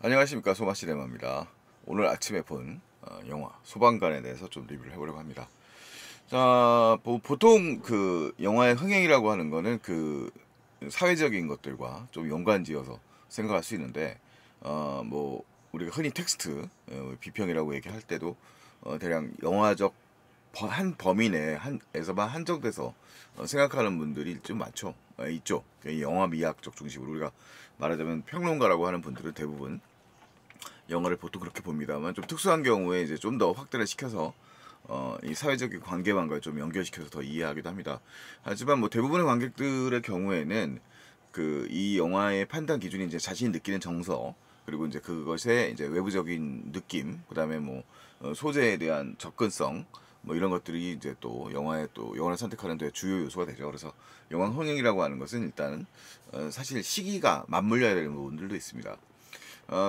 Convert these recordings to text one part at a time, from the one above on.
안녕하십니까, 소마시네마입니다. 오늘 아침에 본 영화 소방관에 대해서 좀 리뷰를 해보려고 합니다. 자, 보통 그 영화의 흥행이라고 하는 거는 그 사회적인 것들과 좀 연관지어서 생각할 수 있는데, 뭐 우리가 흔히 텍스트 비평이라고 얘기할 때도 대략 영화적 한 범위 내에 에서만 한정돼서 생각하는 분들이 좀 많죠. 있죠. 이 영화 미학적 중심으로 우리가 말하자면 평론가라고 하는 분들은 대부분 영화를 보통 그렇게 봅니다만, 좀 특수한 경우에 이제 좀 더 확대를 시켜서 이 사회적인 관계망과 좀 연결시켜서 더 이해하기도 합니다. 하지만 뭐 대부분의 관객들의 경우에는 그 이 영화의 판단 기준이 이제 자신이 느끼는 정서, 그리고 이제 그것의 이제 외부적인 느낌, 그다음에 뭐 소재에 대한 접근성, 뭐 이런 것들이 이제 또 영화를 선택하는 데 주요 요소가 되죠. 그래서 영화 흥행이라고 하는 것은 일단은 사실 시기가 맞물려야 되는 부분들도 있습니다.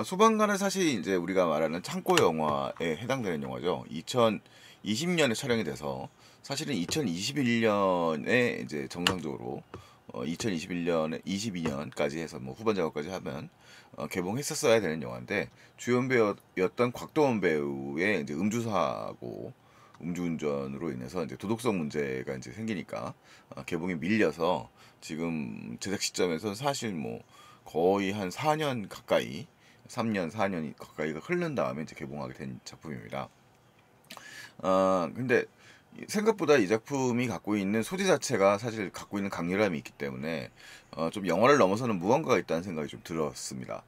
소방관은 사실 이제 우리가 말하는 창고 영화에 해당되는 영화죠. 2020년에 촬영이 돼서 사실은 2021년에 이제 정상적으로 2021년에 22년까지 해서 뭐 후반 작업까지 하면 개봉했었어야 되는 영화인데, 주연 배우였던 곽도원 배우의 이제 음주사고 음주운전으로 인해서 이제 도덕성 문제가 이제 생기니까 개봉이 밀려서 지금 제작 시점에서 사실 뭐 거의 한 4년 가까이, 3년 4년이 가까이가 흐른 다음에 이제 개봉하게 된 작품입니다. 근데 생각보다 이 작품이 갖고 있는 소재 자체가 사실 갖고 있는 강렬함이 있기 때문에 좀 영화를 넘어서는 무언가가 있다는 생각이 좀 들었습니다.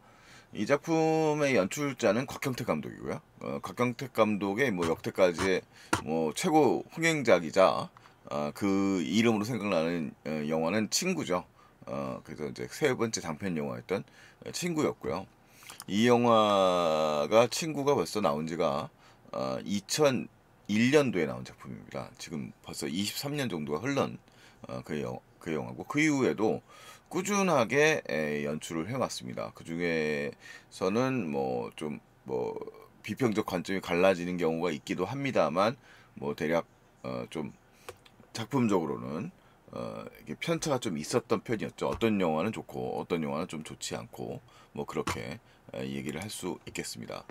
이 작품의 연출자는 곽경택 감독이고요. 곽경택 감독의 뭐 역대까지의 뭐 최고 흥행작이자 그 이름으로 생각나는 영화는 친구죠. 그래서 이제 세 번째 장편 영화였던 친구였고요. 이 영화가 친구가 벌써 나온 지가 2001년도에 나온 작품입니다. 지금 벌써 23년 정도가 흘른 그 영화고, 그 이후에도 꾸준하게 연출을 해왔습니다. 그 중에서는 뭐 좀 뭐 비평적 관점이 갈라지는 경우가 있기도 합니다만, 뭐 대략 좀 작품적으로는 이게 편차가 좀 있었던 편이었죠. 어떤 영화는 좋고 어떤 영화는 좀 좋지 않고, 뭐 그렇게 얘기를 할 수 있겠습니다.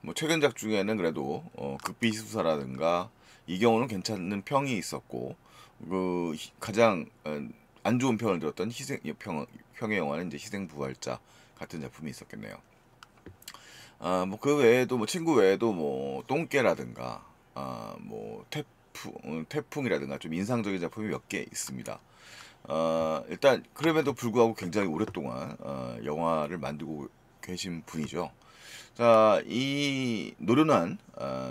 뭐 최근작 중에는 그래도 극비수사라든가 이 경우는 괜찮은 평이 있었고, 그 가장 안 좋은 평을 들었던 평의 영화는 이제 희생부활자 같은 작품이 있었겠네요. 뭐 그 외에도 뭐 친구 외에도 뭐 똥개라든가 뭐 태풍이라든가 좀 인상적인 작품이 몇 개 있습니다. 일단 그럼에도 불구하고 굉장히 오랫동안 영화를 만들고 계신 분이죠. 자, 이 노련한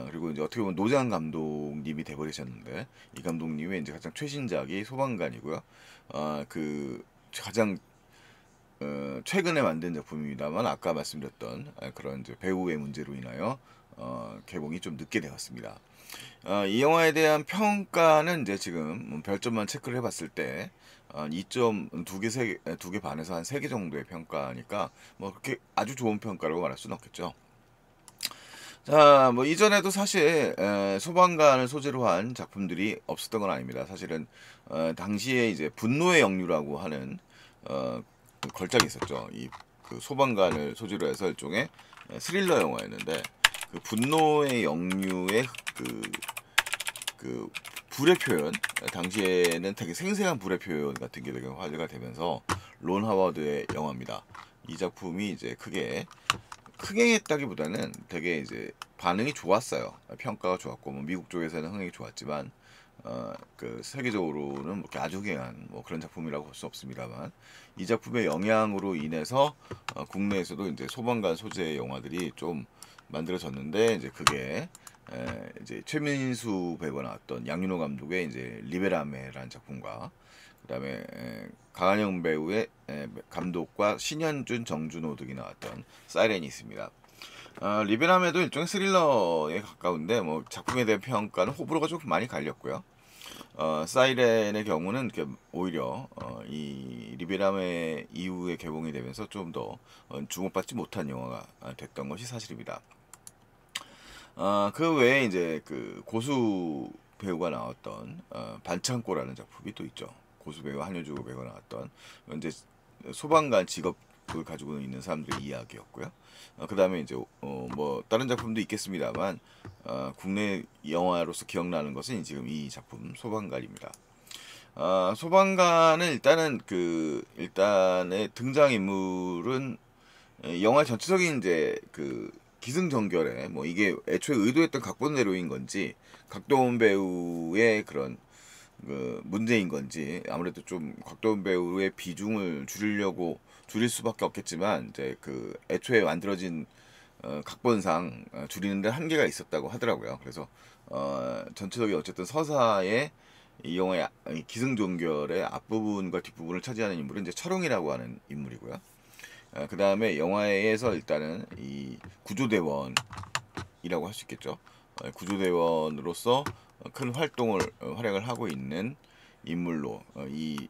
그리고 이제 어떻게 보면 노장 감독님이 돼버리셨는데, 이 감독님의 이제 가장 최신작이 소방관이고요. 그 가장 최근에 만든 작품입니다만, 아까 말씀드렸던 그런 이제 배우의 문제로 인하여 개봉이 좀 늦게 되었습니다. 이 영화에 대한 평가는 이제 지금 별점만 체크를 해봤을 때 2점 두 개 반에서 한 3개 정도의 평가니까 뭐 그렇게 아주 좋은 평가라고 말할 수는 없겠죠. 자, 뭐 이전에도 사실 소방관을 소재로 한 작품들이 없었던 건 아닙니다. 사실은 당시에 이제 분노의 영유라고 하는 그 걸작이 있었죠. 이 그 소방관을 소재로 해서 일종의 스릴러 영화였는데, 그 분노의 영유의 그 불의 표현, 당시에는 되게 생생한 불의 표현 같은 게 되게 화제가 되면서 론 하워드의 영화입니다. 이 작품이 이제 크게 흥행했다기보다는 되게 이제 반응이 좋았어요. 평가가 좋았고, 뭐 미국 쪽에서는 흥행이 좋았지만 그 세계적으로는 뭐 아주 흥행한 뭐 그런 작품이라고 볼 수 없습니다만, 이 작품의 영향으로 인해서 국내에서도 이제 소방관 소재의 영화들이 좀 만들어졌는데, 이제 그게 이제 최민수 배우가 나왔던 양윤호 감독의 이제 리베라메라는 작품과, 그다음에 강한영 배우의 감독과 신현준, 정준호 등이 나왔던 사이렌이 있습니다. 리베라메도 일종의 스릴러에 가까운데, 뭐 작품에 대한 평가는 호불호가 좀 많이 갈렸고요. 사이렌의 경우는 오히려 이 리베라메 이후에 개봉이 되면서 좀 더 주목받지 못한 영화가 됐던 것이 사실입니다. 그 외에 이제 그 고수 배우가 나왔던 반창고라는 작품이 또 있죠. 고수 배우 한효주 배우가 나왔던 이제 소방관 직업 가지고 있는 사람들의 이야기였고요. 그 다음에 이제 뭐 다른 작품도 있겠습니다만 국내 영화로서 기억나는 것은 지금 이 작품 소방관입니다. 소방관은 일단의 등장 인물은 영화 전체적인 이제 그 기승전결에 뭐 이게 애초에 의도했던 각본대로인 건지 각도원 배우의 그런 그 문제인 건지 아무래도 좀 곽도원 배우의 비중을 줄일 수밖에 없겠지만 이제 그 애초에 만들어진 각본상 줄이는데 한계가 있었다고 하더라고요. 그래서 전체적인 어쨌든 서사의 이 영화의 기승전결의 앞부분과 뒷부분을 차지하는 인물은 이제 철웅이라고 하는 인물이고요. 그 다음에 영화에서 일단은 이 구조대원이라고 할 수 있겠죠. 구조대원으로서 큰 활약을 하고 있는 인물로 이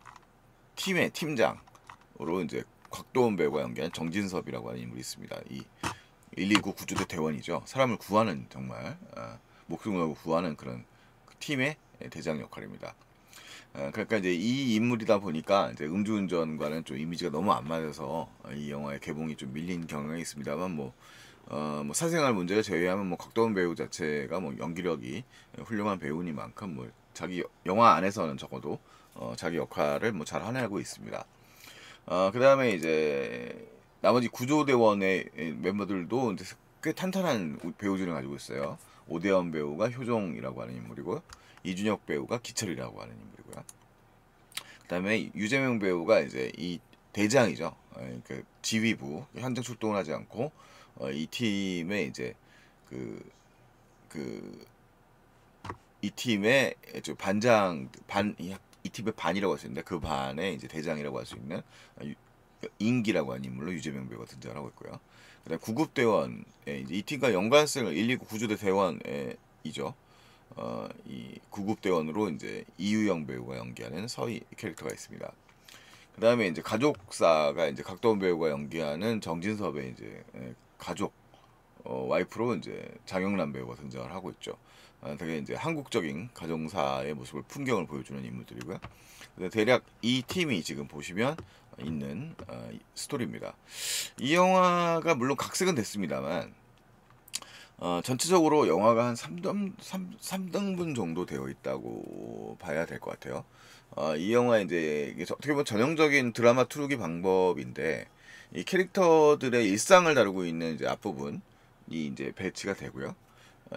팀의 팀장으로 이제 곽도원 배우가 연기한 정진섭이라고 하는 인물이 있습니다. 이 119 구조대 대원이죠. 사람을 구하는 정말 목숨을 걸고 구하는 그런 팀의 대장 역할입니다. 그러니까 이제 이 인물이다 보니까 이제 음주운전과는 좀 이미지가 너무 안 맞아서 이 영화의 개봉이 좀 밀린 경향이 있습니다만 뭐 사생활 문제를 제외하면 뭐 곽도원 배우 자체가 뭐 연기력이 훌륭한 배우니만큼 뭐 자기 영화 안에서는 적어도 자기 역할을 뭐 잘 해내고 있습니다. 그 다음에 이제 나머지 구조대원의 멤버들도 이제 꽤 탄탄한 배우진을 가지고 있어요. 오대원 배우가 효종이라고 하는 인물이고 이준혁 배우가 기철이라고 하는 인물이고요. 그 다음에 유재명 배우가 이제 이 대장이죠. 그 지휘부 현장 출동을 하지 않고 이 팀의 이제 이 팀의 이 팀의 반이라고 할 수 있는데 그 반의 이제 대장이라고 할 수 있는 인기라고 하는 인물로 유재명 배우가 등장을 하고 있고요. 그다음 구급대원 이 팀과 연관성을 119 구조대 대원이죠. 이 구급대원으로 이제 이유영 배우가 연기하는 서희 캐릭터가 있습니다. 그 다음에 이제 가족사가 이제 각도원 배우가 연기하는 정진섭의 이제 가족 와이프로 이제 장영란 배우가 등장을 하고 있죠. 되게 이제 한국적인 가정사의 모습을 풍경을 보여주는 인물들이고요. 대략 이 팀이 지금 보시면 있는 스토리입니다. 이 영화가 물론 각색은 됐습니다만 전체적으로 영화가 한 3등분 정도 되어 있다고 봐야 될 것 같아요. 이 영화 이제 이게 어떻게 보면 전형적인 드라마 투르기 방법인데 이 캐릭터들의 일상을 다루고 있는 이제 앞부분이 이제 배치가 되고요.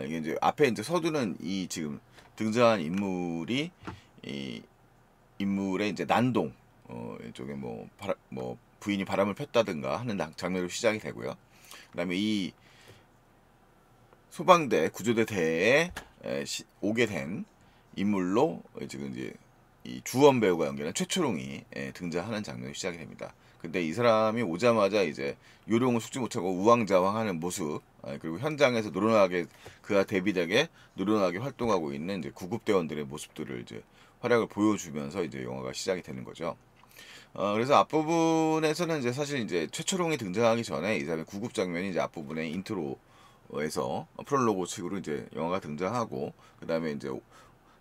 이게 이제 앞에 이제 서두는 이 지금 등장한 인물이 이 인물의 이제 난동 이쪽에 뭐 부인이 바람을 폈다든가 하는 장면으로 시작이 되고요. 그다음에 이 소방대 구조대대에 오게 된 인물로 지금 이제 이 주원 배우가 연기하는 최초롱이 등장하는 장면이 시작이 됩니다. 근데 이 사람이 오자마자 이제 요령을 숙지 못하고 우왕좌왕하는 모습 그리고 현장에서 노련하게 그와 대비되게 노련하게 활동하고 있는 이제 구급대원들의 모습들을 이제 활약을 보여주면서 이제 영화가 시작이 되는 거죠. 그래서 앞부분에서는 이제 사실 이제 최초롱이 등장하기 전에 이 사람의 구급 장면이 이제 앞부분의 인트로에서 프롤로그 식으로 이제 영화가 등장하고 그 다음에 이제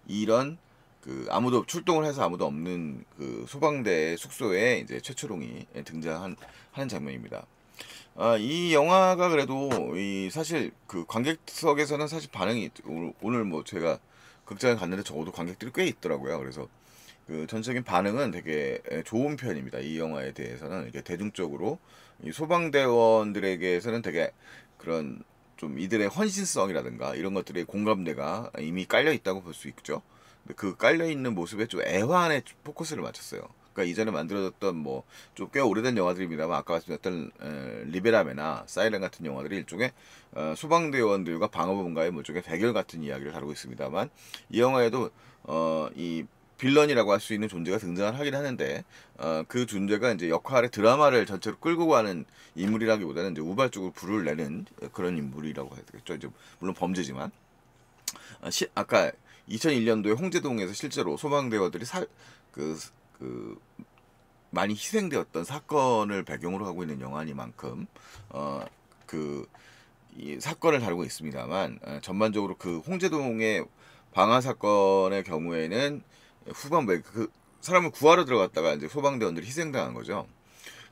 이런 아무도 출동을 해서 아무도 없는 그 소방대 숙소에 이제 최초롱이 등장하는 장면입니다. 이 영화가 그래도 사실 그 관객석에서는 사실 반응이 오늘 뭐 제가 극장에 갔는데 적어도 관객들이 꽤 있더라고요. 그래서 그 전체적인 반응은 되게 좋은 편입니다. 이 영화에 대해서는 이게 대중적으로 이 소방대원들에게서는 되게 그런 좀 이들의 헌신성이라든가 이런 것들의 공감대가 이미 깔려 있다고 볼 수 있죠. 그 깔려 있는 모습에 좀 애환에 포커스를 맞췄어요. 그러니까 이전에 만들어졌던 뭐 좀 꽤 오래된 영화들입니다만 아까 말씀드렸던 리베라메나 사이렌 같은 영화들이 일종의 소방대원들과 방어본과의 뭐 쪽의 대결 같은 이야기를 다루고 있습니다만 이 영화에도 이 빌런이라고 할 수 있는 존재가 등장을 하긴 하는데 그 존재가 이제 역할의 드라마를 전체로 끌고 가는 인물이라기보다는 이제 우발적으로 불을 내는 그런 인물이라고 해야 되겠죠. 이제 물론 범죄지만 아까 2001년도에 홍제동에서 실제로 소방대원들이 많이 희생되었던 사건을 배경으로 하고 있는 영화니만큼 이 사건을 다루고 있습니다만 전반적으로 그 홍제동의 방화 사건의 경우에는 후반부에 그 사람을 구하러 들어갔다가 이제 소방대원들이 희생당한 거죠.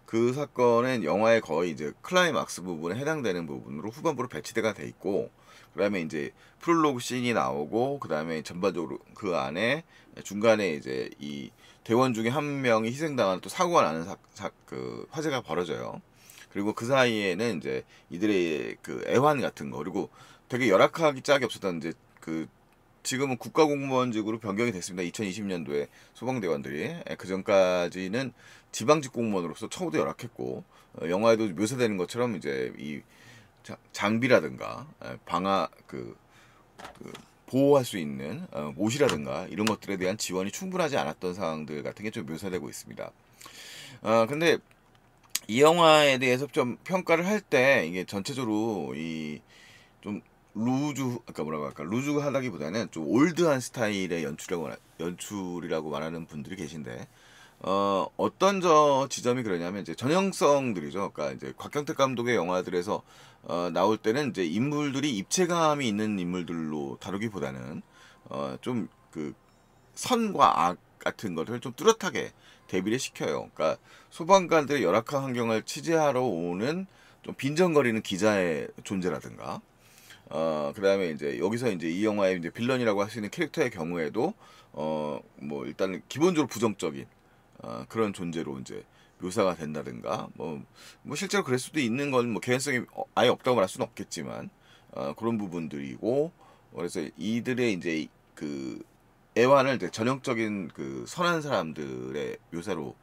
그 사건은 영화의 거의 이제 클라이막스 부분에 해당되는 부분으로 후반부로 배치가 돼 있고, 그다음에 이제 프롤로그 씬이 나오고, 그다음에 전반적으로 그 안에 중간에 이제 이 대원 중에 한 명이 희생당하는 또 사고가 나는 그 화재가 벌어져요. 그리고 그 사이에는 이제 이들의 그 애환 같은 거, 그리고 되게 열악하기 짝이 없었던 이제 그 지금은 국가공무원직으로 변경이 됐습니다. 2020년도에 소방대원들이. 그 전까지는 지방직 공무원으로서 처우도 열악했고, 영화에도 묘사되는 것처럼 이제 이 장비라든가 방화 그 보호할 수 있는 옷이라든가 이런 것들에 대한 지원이 충분하지 않았던 상황들 같은 게 좀 묘사되고 있습니다. 근데 이 영화에 대해서 좀 평가를 할 때 이게 전체적으로 이 좀 그러니까 뭐라고 할까, 루즈하다기보다는 좀 올드한 스타일의 연출이라고 말하는 분들이 계신데, 어떤 지점이 그러냐면 이제 전형성들이죠. 그러니까 이제 곽경택 감독의 영화들에서 나올 때는 이제 인물들이 입체감이 있는 인물들로 다루기보다는 좀 그 선과 악 같은 것을 좀 뚜렷하게 대비를 시켜요. 그러니까 소방관들의 열악한 환경을 취재하러 오는 좀 빈정거리는 기자의 존재라든가, 그다음에 이제 여기서 이제 이 영화의 이제 빌런이라고 할 수 있는 캐릭터의 경우에도 뭐 일단은 기본적으로 부정적인 그런 존재로 이제 묘사가 된다든가, 뭐 실제로 그럴 수도 있는 건 뭐 개연성이 아예 없다고 말할 수는 없겠지만, 그런 부분들이고, 그래서 이들의 이제 그 애환을 이제 전형적인 그 선한 사람들의 묘사로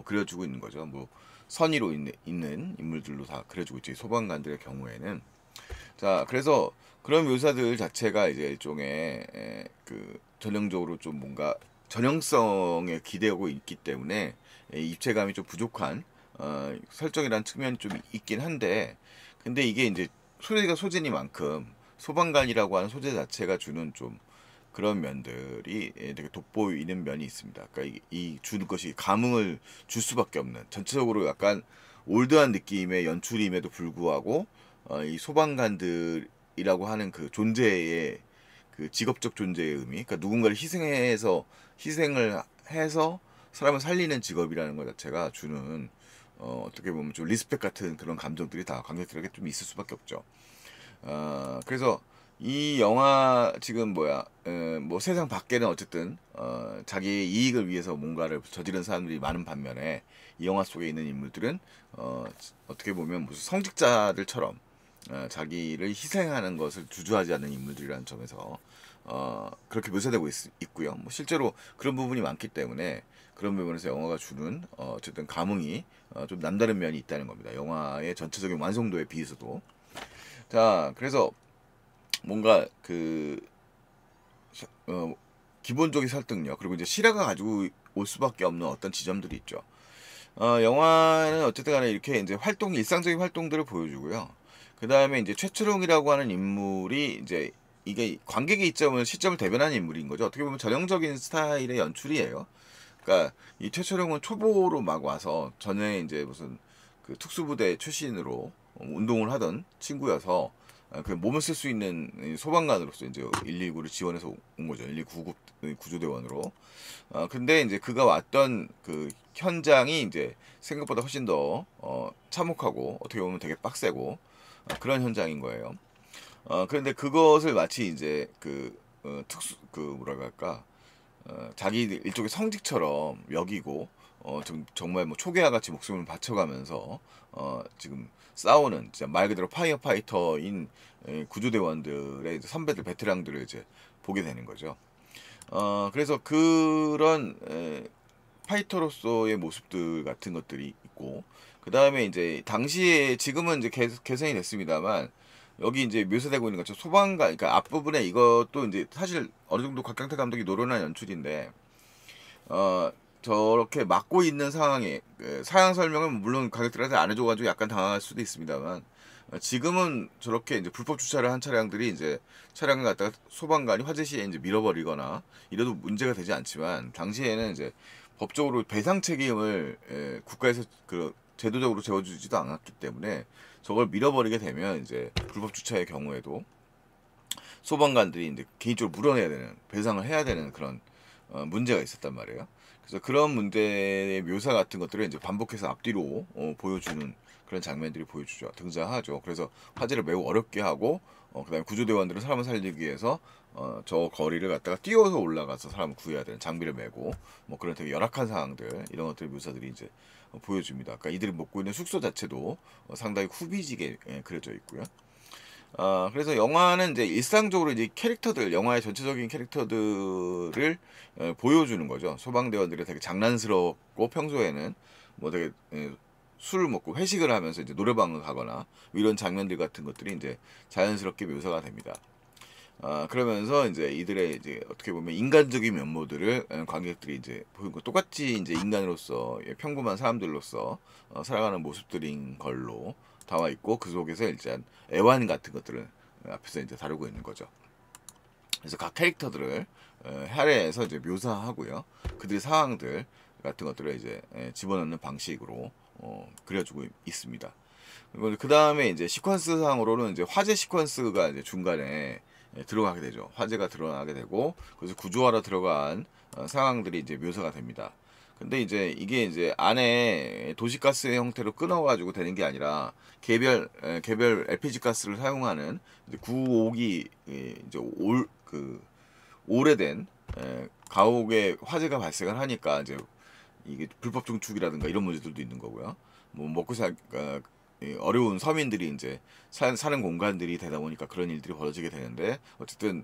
그려주고 있는 거죠. 뭐 선의로 있는 인물들로 다 그려주고 있지, 소방관들의 경우에는. 자, 그래서 그런 묘사들 자체가 이제 일종의 그 전형적으로 좀 뭔가 전형성에 기대고 있기 때문에 입체감이 좀 부족한 설정이라는 측면이 좀 있긴 한데, 근데 이게 이제 소재가 소재니만큼 소방관이라고 하는 소재 자체가 주는 좀 그런 면들이 되게 돋보이는 면이 있습니다. 그러니까 이 주는 것이 감흥을 줄 수밖에 없는, 전체적으로 약간 올드한 느낌의 연출임에도 불구하고 이 소방관들이라고 하는 그 존재의 그 직업적 존재의 의미, 그러니까 누군가를 희생을 해서 사람을 살리는 직업이라는 것 자체가 주는 어떻게 보면 좀 리스펙 같은 그런 감정들이 다 관객들에게 좀 있을 수밖에 없죠. 그래서 이 영화 지금 뭐 세상 밖에는 어쨌든 자기의 이익을 위해서 뭔가를 저지른 사람들이 많은 반면에, 이 영화 속에 있는 인물들은 어떻게 보면 무슨 성직자들처럼 자기를 희생하는 것을 주저하지 않는 인물들이라는 점에서 그렇게 묘사되고 있고요. 뭐 실제로 그런 부분이 많기 때문에 그런 부분에서 영화가 주는 어쨌든 감흥이 좀 남다른 면이 있다는 겁니다. 영화의 전체적인 완성도에 비해서도. 자, 그래서 뭔가 그 기본적인 설득력, 그리고 이제 실화가 가지고 올 수밖에 없는 어떤 지점들이 있죠. 영화는 어쨌든 간에 이렇게 이제 일상적인 활동들을 보여주고요. 그 다음에 이제 최철웅이라고 하는 인물이 이제 이게 관객의 시점을 대변하는 인물인 거죠. 어떻게 보면 전형적인 스타일의 연출이에요. 그러니까 이 최철웅은 초보로 막 와서 전에 이제 무슨 그 특수부대 출신으로 운동을 하던 친구여서 그 몸을 쓸 수 있는 소방관으로서 이제 119를 지원해서 온 거죠. 119 구조대원으로. 근데 이제 그가 왔던 그 현장이 이제 생각보다 훨씬 더 참혹하고 어떻게 보면 되게 빡세고 그런 현장인 거예요. 그런데 그것을 마치 이제 그 뭐라고 할까, 자기 일종의 성직처럼 여기고 정말 뭐 초계와 같이 목숨을 바쳐가면서 지금 싸우는 진짜 말 그대로 파이어파이터인 구조대원들의 이제 선배들 베테랑들을 이제 보게 되는 거죠. 그래서 그런 파이터로서의 모습들 같은 것들이 있고, 그 다음에 이제 당시에, 지금은 이제 개선이 됐습니다만, 여기 이제 묘사되고 있는 것처럼 소방관, 그러니까 앞부분에 이것도 이제 사실 어느 정도 곽경태 감독이 노련한 연출인데, 저렇게 막고 있는 상황에 상황 설명은 물론 관객들한테 안 해줘가지고 약간 당황할 수도 있습니다만, 지금은 저렇게 이제 불법 주차를 한 차량들이 이제 차량을 갖다가 소방관이 화재 시에 이제 밀어버리거나 이래도 문제가 되지 않지만, 당시에는 이제 법적으로 배상 책임을 국가에서 그 제도적으로 재워주지도 않았기 때문에 저걸 밀어버리게 되면 이제 불법 주차의 경우에도 소방관들이 이제 개인적으로 물어내야 되는, 배상을 해야 되는 그런 문제가 있었단 말이에요. 그래서 그런 문제의 묘사 같은 것들을 이제 반복해서 앞뒤로 보여주는 그런 장면들이 보여주죠. 등장하죠. 그래서 화제를 매우 어렵게 하고 그다음에 구조대원들은 사람을 살리기 위해서 저 거리를 갖다가 뛰어서 올라가서 사람을 구해야 되는 장비를 메고 뭐 그런 되게 열악한 상황들 이런 것들 묘사들이 이제 보여줍니다. 그러니까 이들이 묵고 있는 숙소 자체도 상당히 후비지게 그려져 있고요. 그래서 영화는 이제 일상적으로 이제 캐릭터들, 영화의 전체적인 캐릭터들을 보여주는 거죠. 소방대원들이 되게 장난스럽고 평소에는 뭐 되게 술을 먹고 회식을 하면서 이제 노래방을 가거나 이런 장면들 같은 것들이 이제 자연스럽게 묘사가 됩니다. 그러면서 이제 이들의 이제 어떻게 보면 인간적인 면모들을 관객들이 이제 보는 거 똑같이 이제 인간으로서 평범한 사람들로서 살아가는 모습들인 걸로 나와 있고 그 속에서 일단 애환 같은 것들을 앞에서 이제 다루고 있는 거죠. 그래서 각 캐릭터들을 할애해서 이제 묘사하고요. 그들의 상황들 같은 것들을 이제 집어넣는 방식으로 그려주고 있습니다. 그리고 그 다음에 이제 시퀀스 상으로는 이제 화재 시퀀스가 이제 중간에 들어가게 되죠. 화재가 드러나게 되고 그래서 구조하러 들어간 상황들이 이제 묘사가 됩니다. 근데 이제 이게 이제 안에 도시가스의 형태로 끊어가지고 되는 게 아니라 개별 LPG 가스를 사용하는 이제 9호기 이제 오래된 가옥에 화재가 발생을 하니까 이제 이게 불법 증축이라든가 이런 문제들도 있는 거고요. 뭐 먹고 살 어려운 서민들이 이제 사는 공간들이 되다 보니까 그런 일들이 벌어지게 되는데 어쨌든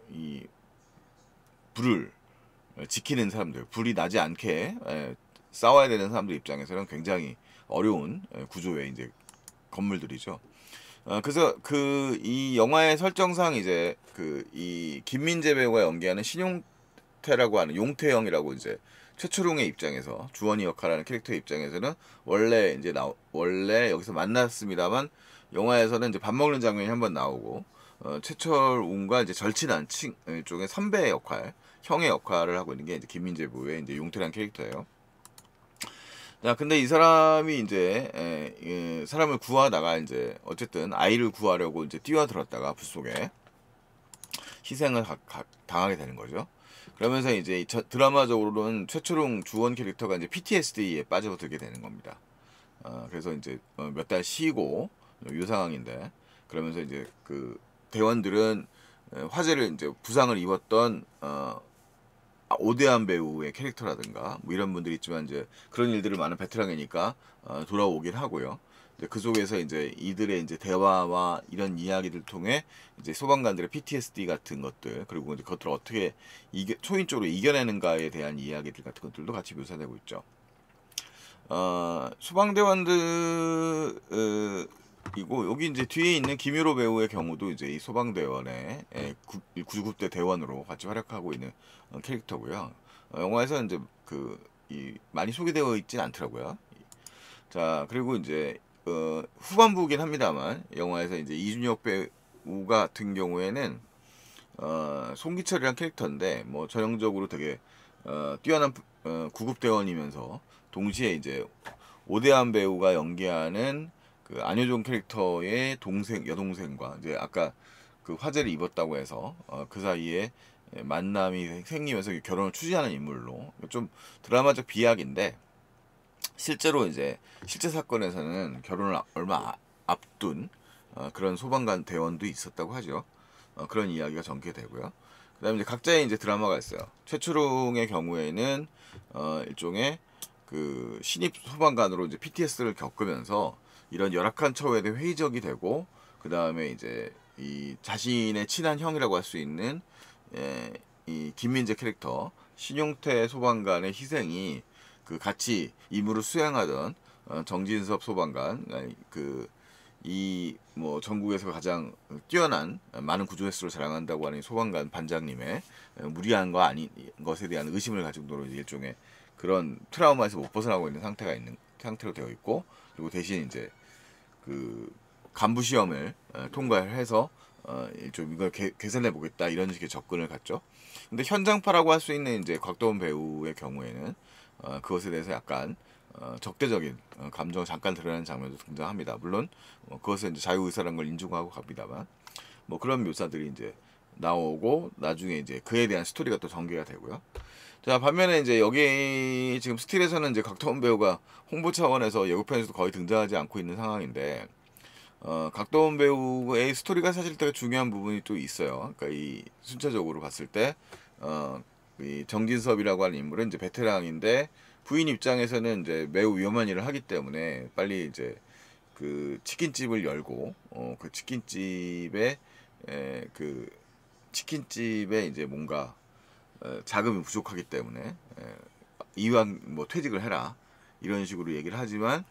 이 불을 지키는 사람들, 불이 나지 않게 싸워야 되는 사람들 입장에서는 굉장히 어려운 구조의 이제 건물들이죠. 그래서 그 이 영화의 설정상 이제 그 이 김민재 배우가 연기하는 신용태라고 하는 용태형이라고 이제 최초롱의 입장에서 주원이 역할하는 캐릭터의 입장에서는 원래 여기서 만났습니다만 영화에서는 이제 밥 먹는 장면이 한번 나오고 최철웅과 이제 절친한 쪽의 선배 역할, 형의 역할을 하고 있는 게 이제 김민재 배우의 이제 용태라는 캐릭터예요. 자, 근데 이 사람이 이제 사람을 구하다가 이제 어쨌든 아이를 구하려고 이제 뛰어들었다가 불 속에 희생을 당하게 되는 거죠. 그러면서 이제 드라마적으로는 최초롱 주원 캐릭터가 이제 PTSD에 빠져들게 되는 겁니다. 그래서 이제 몇 달 쉬고 이 상황인데 그러면서 이제 그 대원들은 화재를 이제 부상을 입었던 오대한 배우의 캐릭터라든가 뭐 이런 분들이 있지만 이제 그런 일들을 많은 베테랑이니까 돌아오긴 하고요. 이제 그 속에서 이제 이들의 이제 대화와 이런 이야기들 통해 이제 소방관들의 PTSD 같은 것들 그리고 이제 그것들을 어떻게 초인적으로 이겨내는가에 대한 이야기들 같은 것들도 같이 묘사되고 있죠. 소방대원들 이고 여기 이제 뒤에 있는 김유로 배우의 경우도 이제 이 소방대원의 구급대 대원으로 같이 활약하고 있는 캐릭터고요. 영화에서 이제 많이 소개되어 있진 않더라고요. 자 그리고 이제 후반부긴 합니다만 영화에서 이제 이준혁 배우 같은 경우에는 송기철이란 캐릭터인데 뭐 전형적으로 되게 뛰어난 구급대원이면서 동시에 이제 오대한 배우가 연기하는 그 안효정 캐릭터의 여동생과 이제 아까 그 화재를 입었다고 해서 그 사이에 만남이 생기면서 결혼을 추진하는 인물로 좀 드라마적 비약인데 실제로 이제 실제 사건에서는 결혼을 얼마 앞둔 그런 소방관 대원도 있었다고 하죠. 그런 이야기가 전개되고요. 그다음에 이제 각자의 이제 드라마가 있어요. 최초롱의 경우에는 일종의 그 신입 소방관으로 이제 PTSD를 겪으면서 이런 열악한 처우에 대해 회의적이 되고 그 다음에 이제 이 자신의 친한 형이라고 할 수 있는 이 김민재 캐릭터 신용태 소방관의 희생이 그 같이 임무를 수행하던 정진섭 소방관 이 뭐 전국에서 가장 뛰어난 많은 구조 횟수를 자랑한다고 하는 소방관 반장님의 무리한 거 아닌 것에 대한 의심을 가지고 정도로 일종의 그런 트라우마에서 못 벗어나고 있는 상태로 되어 있고 그리고 대신 이제 그 간부 시험을 통과를 해서 좀 이걸 개선해 보겠다 이런 식의 접근을 갖죠. 근데 현장파라고 할 수 있는 이제 곽도원 배우의 경우에는 그것에 대해서 약간 적대적인 감정을 잠깐 드러내는 장면도 등장합니다. 물론 그것은 이제 자유의사라는 걸 인정하고 갑니다만 뭐 그런 묘사들이 이제 나오고 나중에 이제 그에 대한 스토리가 또 전개가 되고요. 자, 반면에 이제 여기 지금 스틸에서는 이제 각도원 배우가 홍보 차원에서 예고편에서도 거의 등장하지 않고 있는 상황인데, 각도원 배우의 스토리가 사실 되게 중요한 부분이 또 있어요. 그러니까 이 순차적으로 봤을 때, 이 정진섭이라고 하는 인물은 이제 베테랑인데 부인 입장에서는 이제 매우 위험한 일을 하기 때문에 빨리 이제 그 치킨집을 열고, 그 치킨집에 그 치킨집에 이제 뭔가 자금이 부족하기 때문에 이왕 뭐 퇴직을 해라 이런 식으로 얘기를 하지만,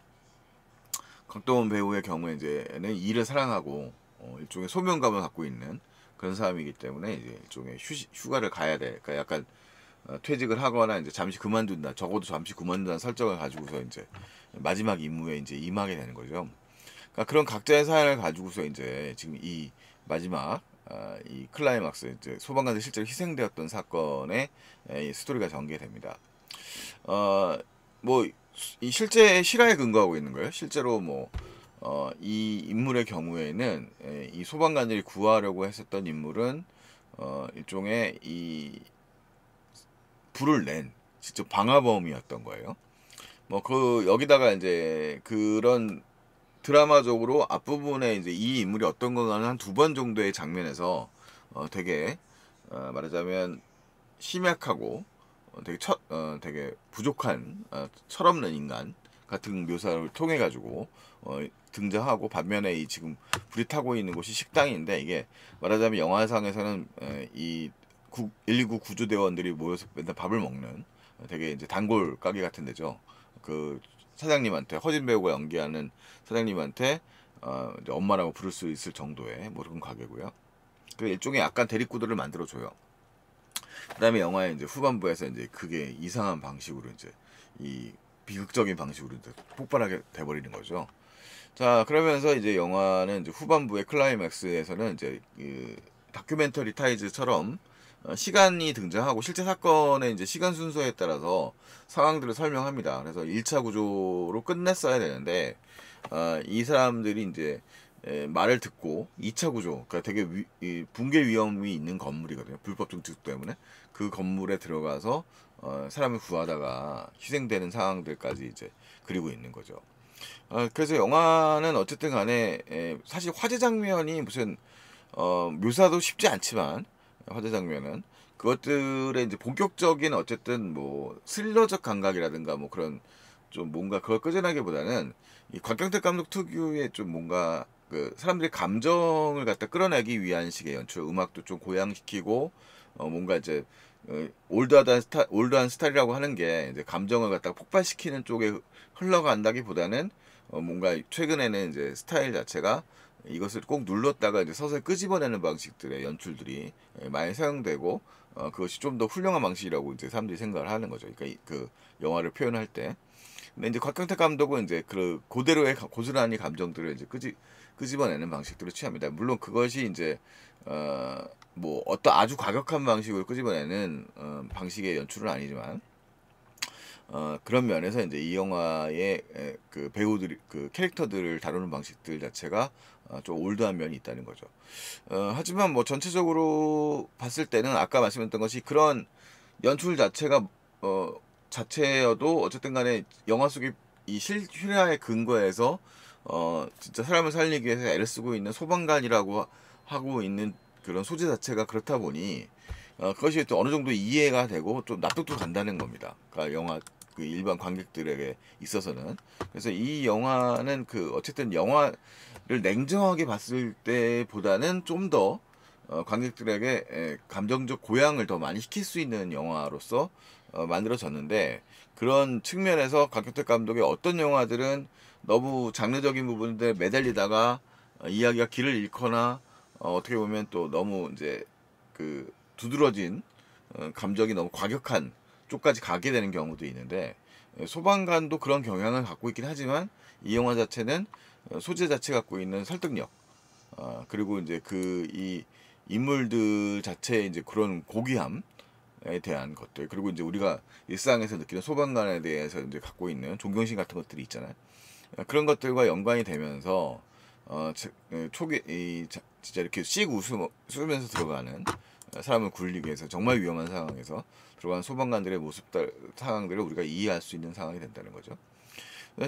강동원 배우의 경우에 이제는 일을 사랑하고 일종의 소명감을 갖고 있는 그런 사람이기 때문에 이제 일종의 휴가를 가야 돼. 그러니까 약간 퇴직을 하거나 이제 잠시 그만둔다. 적어도 잠시 그만둔다는 설정을 가지고서 이제 마지막 임무에 이제 임하게 되는 거죠. 그러니까 그런 각자의 사연을 가지고서 이제 지금 이 마지막 이 클라이막스 이제 소방관들 실제로 희생되었던 사건의 이 스토리가 전개됩니다. 뭐 이 실제 실화에 근거하고 있는 거예요. 실제로 뭐 이 인물의 경우에는 이 소방관들이 구하려고 했었던 인물은 일종의 이 불을 낸 직접 방화범이었던 거예요. 뭐 그 여기다가 이제 그런 드라마적으로 앞부분에 이제 이 인물이 어떤 건가는 한 두 번 정도의 장면에서 되게 말하자면 심약하고 되게 부족한 철없는 인간 같은 묘사를 통해 가지고 등장하고, 반면에 이 지금 불이 타고 있는 곳이 식당인데, 이게 말하자면 영화상에서는 이 119 구조대원들이 모여서 맨날 밥을 먹는 되게 이제 단골 가게 같은 데죠. 그 사장님한테, 허진 배우가 연기하는 사장님한테 이제 엄마라고 부를 수 있을 정도의 뭐 그런 가게고요. 그 일종의 약간 대립구도를 만들어 줘요. 그다음에 영화의 이제 후반부에서 이제 그게 이상한 방식으로 이제 이 비극적인 방식으로 이제 폭발하게 돼버리는 거죠. 자, 그러면서 이제 영화는 이제 후반부의 클라이맥스에서는 이제 그 다큐멘터리 타이즈처럼 시간이 등장하고 실제 사건의 이제 시간 순서에 따라서 상황들을 설명합니다. 그래서 1차 구조로 끝냈어야 되는데 이 사람들이 이제 말을 듣고 2차 구조, 그러니까 되게 이 붕괴 위험이 있는 건물이거든요. 불법 증축 때문에 그 건물에 들어가서 사람을 구하다가 희생되는 상황들까지 이제 그리고 있는 거죠. 그래서 영화는 어쨌든 간에 사실 화재 장면이 무슨 묘사도 쉽지 않지만, 화재 장면은 그것들의 이제 본격적인 어쨌든 뭐 스릴러적 감각이라든가 뭐 그런 좀 뭔가 그걸 끄집어내기보다는 이 곽경택 감독 특유의 좀 뭔가 그 사람들의 감정을 갖다 끌어내기 위한 식의 연출, 음악도 좀 고양시키고 뭔가 이제 올드한 스타일이라고 하는 게 이제 감정을 갖다가 폭발시키는 쪽에 흘러간다기보다는 뭔가 최근에는 이제 스타일 자체가 이것을 꼭 눌렀다가 이제 서서히 끄집어내는 방식들의 연출들이 많이 사용되고, 그것이 좀 더 훌륭한 방식이라고 이제 사람들이 생각을 하는 거죠. 그러니까 그 영화를 표현할 때. 근데 이제 곽경택 감독은 이제 그 고대로의 고스란히 감정들을 이제 끄집어내는 방식들을 취합니다. 물론 그것이 이제 뭐 어떤 아주 과격한 방식으로 끄집어내는 방식의 연출은 아니지만, 그런 면에서 이제 이 영화의 그 배우들이 그 캐릭터들을 다루는 방식들 자체가 좀 올드한 면이 있다는 거죠. 하지만 뭐 전체적으로 봤을 때는 아까 말씀드렸던 것이 그런 연출 자체가 자체여도 어쨌든 간에 영화 속의 이 실화의 근거에서 진짜 사람을 살리기 위해서 애를 쓰고 있는 소방관이라고 하고 있는 그런 소재 자체가 그렇다 보니 그것이 또 어느 정도 이해가 되고 좀 납득도 간다는 겁니다. 그러니까 영화 그 일반 관객들에게 있어서는. 그래서 이 영화는 그 어쨌든 영화를 냉정하게 봤을 때보다는 좀 더 관객들에게 감정적 고양을 더 많이 시킬 수 있는 영화로서 만들어졌는데, 그런 측면에서 곽경택 감독의 어떤 영화들은 너무 장르적인 부분들에 매달리다가 이야기가 길을 잃거나 어떻게 보면 또 너무 이제 그 두드러진 감정이 너무 과격한 쪽까지 가게 되는 경우도 있는데, 소방관도 그런 경향을 갖고 있긴 하지만 이 영화 자체는 소재 자체 갖고 있는 설득력, 그리고 이제 그 이 인물들 자체의 이제 그런 고귀함에 대한 것들, 그리고 이제 우리가 일상에서 느끼는 소방관에 대해서 이제 갖고 있는 존경심 같은 것들이 있잖아요. 그런 것들과 연관이 되면서 초기 진짜 이렇게 씩 웃으면서 들어가는 사람을 굴리기 위해서 정말 위험한 상황에서 들어간 소방관들의 상황들을 우리가 이해할 수 있는 상황이 된다는 거죠.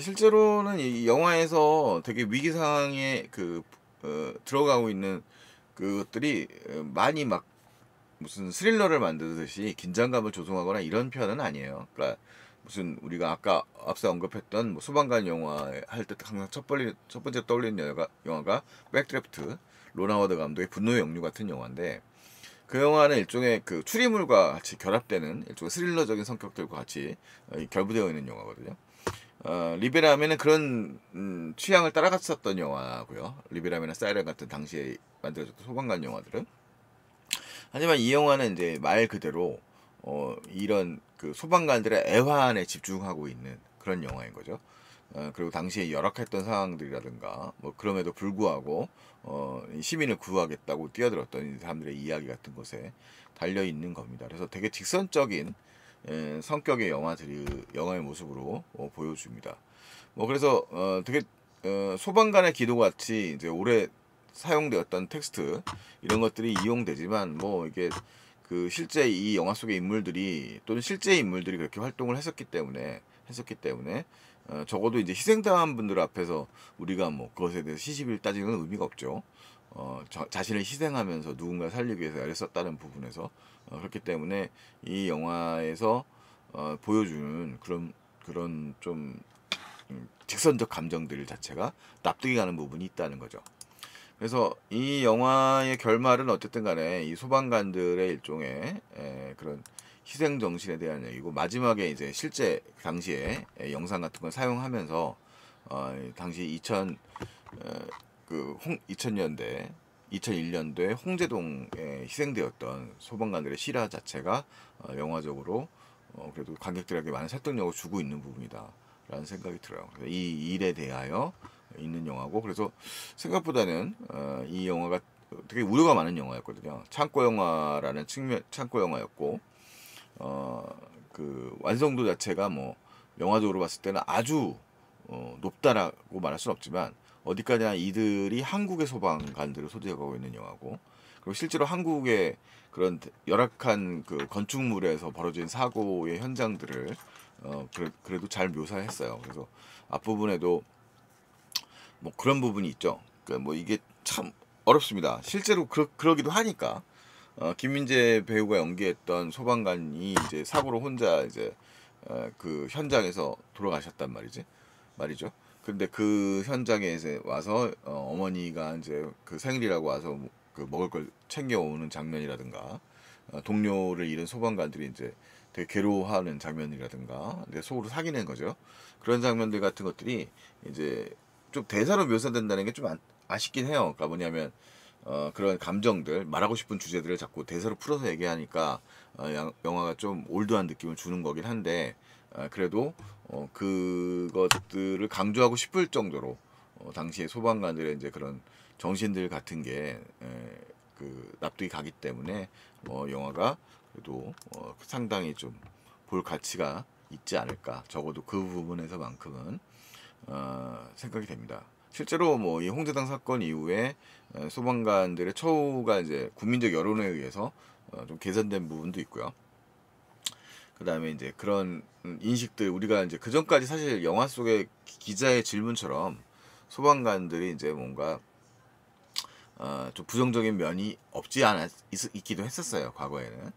실제로는 이 영화에서 되게 위기 상황에 들어가고 있는 그것들이 많이 막 무슨 스릴러를 만들듯이 긴장감을 조성하거나 이런 편은 아니에요. 그러니까 무슨 우리가 아까 앞서 언급했던 뭐 소방관 영화 할 때 항상 첫 번째 떠올리는 영화가 백드래프트, 론 하워드 감독의 분노의 영유 같은 영화인데, 그 영화는 일종의 그 추리물과 같이 결합되는 일종의 스릴러적인 성격들과 같이 결부되어 있는 영화거든요. 리베라멘은 그런 취향을 따라갔었던 영화고요. 리베라멘이나 사이렌 같은 당시에 만들어졌던 소방관 영화들은. 하지만 이 영화는 이제 말 그대로 이런 그 소방관들의 애환에 집중하고 있는 그런 영화인 거죠. 그리고 당시에 열악했던 상황들이라든가 뭐 그럼에도 불구하고 시민을 구하겠다고 뛰어들었던 이 사람들의 이야기 같은 것에 달려 있는 겁니다. 그래서 되게 직선적인 성격의 영화의 모습으로 보여줍니다. 뭐 그래서 되게 소방관의 기도 같이 이제 오래 사용되었던 텍스트 이런 것들이 이용되지만, 뭐 이게 그 실제 이 영화 속의 인물들이 또는 실제 인물들이 그렇게 활동을 했었기 때문에 적어도 이제 희생당한 분들 앞에서 우리가 뭐 그것에 대해서 시시비를 따지는 의미가 없죠. 자신을 희생하면서 누군가 살리기 위해서 애를 썼다는 부분에서 그렇기 때문에 이 영화에서 보여주는 그런 좀 직선적 감정들 자체가 납득이 가는 부분이 있다는 거죠. 그래서 이 영화의 결말은 어쨌든 간에 이 소방관들의 일종의 그런 희생 정신에 대한 얘기고, 마지막에 이제 실제 당시에 영상 같은 걸 사용하면서 당시 2000년대 2001년도에 홍제동에 희생되었던 소방관들의 실화 자체가 영화적으로 그래도 관객들에게 많은 설득력을 주고 있는 부분이다라는 생각이 들어요. 이 일에 대하여 있는 영화고, 그래서 생각보다는 이 영화가 되게 우려가 많은 영화였거든요. 창고 영화였고, 그 완성도 자체가 뭐 영화적으로 봤을 때는 아주 높다라고 말할 수는 없지만, 어디까지나 이들이 한국의 소방관들을 소재하고 있는 영화고, 그리고 실제로 한국의 그런 열악한 그 건축물에서 벌어진 사고의 현장들을 그래도 잘 묘사했어요. 그래서 앞부분에도 뭐 그런 부분이 있죠. 그러니까 뭐 이게 참 어렵습니다. 실제로 그러기도 하니까 김민재 배우가 연기했던 소방관이 이제 사고로 혼자 이제 그 현장에서 돌아가셨단 말이죠. 근데 그 현장에 이제 와서 어머니가 이제 그 생일이라고 와서 그 먹을 걸 챙겨오는 장면이라든가, 동료를 잃은 소방관들이 이제 되게 괴로워하는 장면이라든가, 내 속으로 사귀는 거죠. 그런 장면들 같은 것들이 이제 좀 대사로 묘사된다는 게 좀 아쉽긴 해요. 그러니까 뭐냐면 그런 감정들, 말하고 싶은 주제들을 자꾸 대사로 풀어서 얘기하니까 영화가 좀 올드한 느낌을 주는 거긴 한데, 그래도 그것들을 강조하고 싶을 정도로 당시에 소방관들의 이제 그런 정신들 같은 게 그 납득이 가기 때문에 영화가 그래도 상당히 좀 볼 가치가 있지 않을까, 적어도 그 부분에서만큼은 생각이 됩니다. 실제로 뭐 이 홍제당 사건 이후에 소방관들의 처우가 이제 국민적 여론에 의해서 좀 개선된 부분도 있고요. 그 다음에 이제 그런 인식들, 우리가 이제 그 전까지 사실 영화 속의 기자의 질문처럼 소방관들이 이제 뭔가 좀 부정적인 면이 없지 않아 있기도 했었어요. 과거에는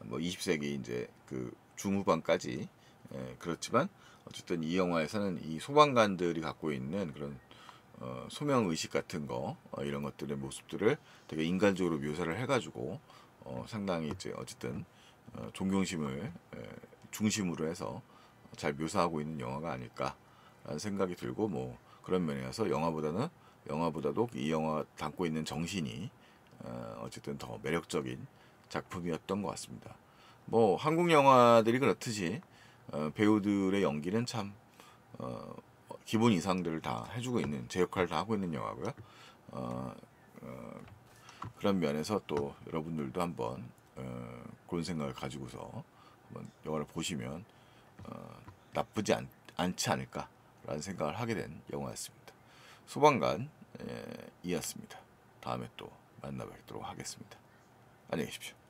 뭐 20세기 이제 그 중후반까지. 그렇지만 어쨌든 이 영화에서는 이 소방관들이 갖고 있는 그런 소명 의식 같은 거, 이런 것들의 모습들을 되게 인간적으로 묘사를 해가지고 상당히 이제 어쨌든 존경심을 중심으로 해서 잘 묘사하고 있는 영화가 아닐까라는 생각이 들고, 뭐 그런 면에서 영화보다도 이 영화 담고 있는 정신이 어쨌든 더 매력적인 작품이었던 것 같습니다. 뭐 한국 영화들이 그렇듯이 배우들의 연기는 참 기본 이상들을 다 해주고 있는, 제 역할을 다 하고 있는 영화고요. 어, 그런 면에서 또 여러분들도 한번 그런 생각을 가지고서 한번 영화를 보시면 나쁘지 않지 않을까라는 생각을 하게 된 영화였습니다. 소방관 이었습니다. 다음에 또 만나 뵙도록 하겠습니다. 안녕히 계십시오.